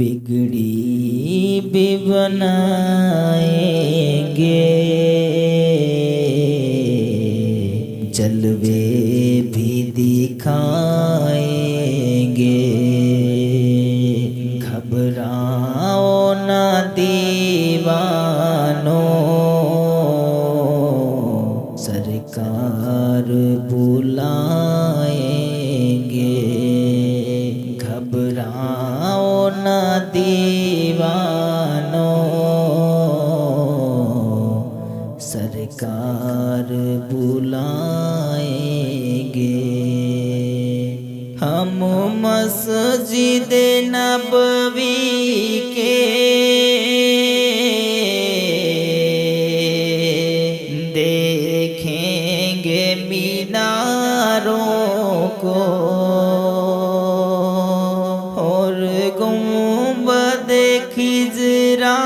बिगड़ी भी बनाएंगे, जलवे भी दिखाएंगे। घबराओ ना दीवानों, सरकार बुलाएंगे। घबराओ ना दीवानों, सरकार बुलाएंगे। हम मस्जिद नबवी के देखेंगे मीनारों को, और गुंबद खिजरा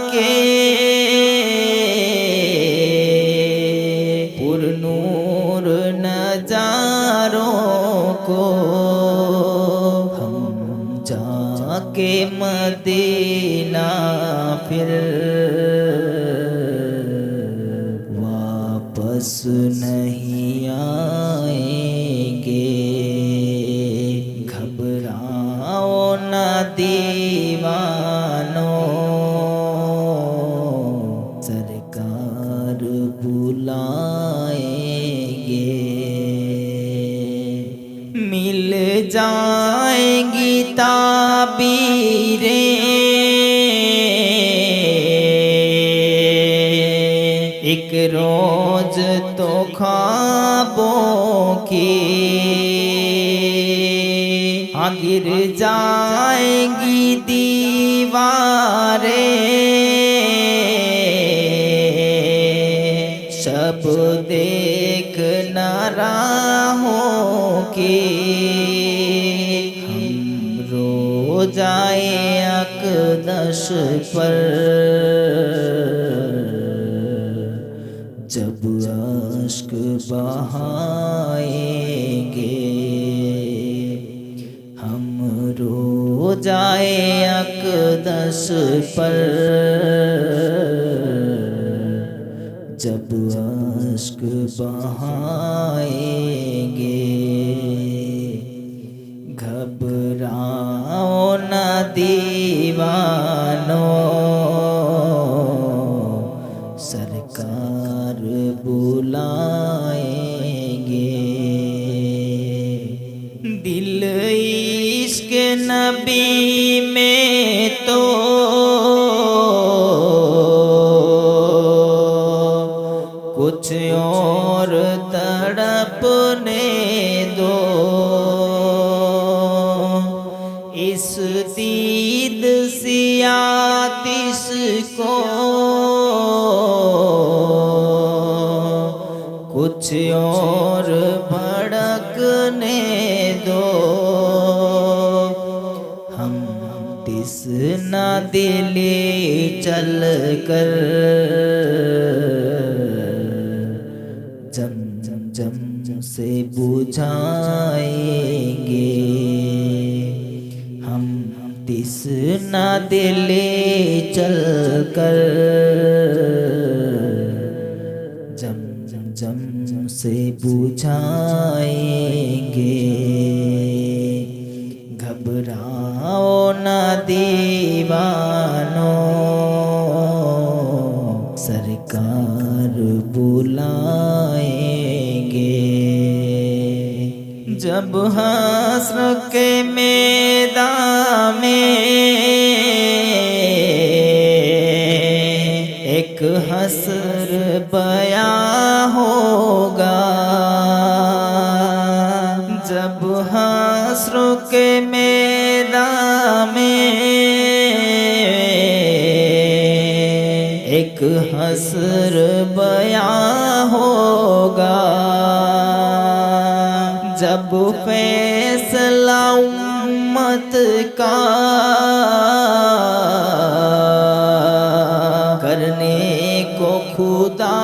के पुरनूर नजारों को। हम जाके मदीना फिर वापस नहीं आएंगे। घबराओ ना दीवानों, सरकार बुलाएंगे। मिल जाएंगी ताबीरें एक रोज तो ख्वाबों की, गिर जाएंगी दीवारें सब देख न राहों की। हम रो जाए अक़दस पर जब अश्क बहाएंगे। हम रो जाए अक़दस पर जब अश्क बहाएंगे। घबराओ ना दीवानों, सरकार बुलाएंगे। दिल इश्क नबी में तो कुछ और तड़पने दो। इस दीद सियातिस को कुछ और भड़कने दो। हम तिस ना दिले चल कर जम से बुझाएंगे। हम तिस ना दिले चल कर जम से बुझाएंगे। घबराओ ना दीवानों, सरकार बुलाएंगे। जब हश्र के मैदान में एक हश्र बयां होगा। जब हश्र के मैदान में एक हश्र बयां होगा। जब फैसला उम्मत का करने को खुदा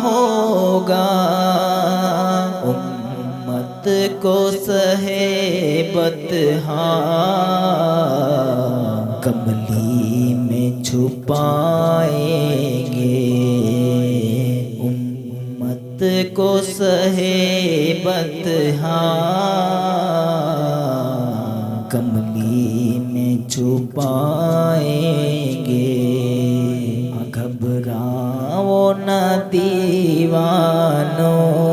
होगा। उम्मत को सहेबत हाँ कमली में छुपाएंगे, उम्मत को सहे बदहा कमली में छुपाएंगे। घबराओ न दीवानों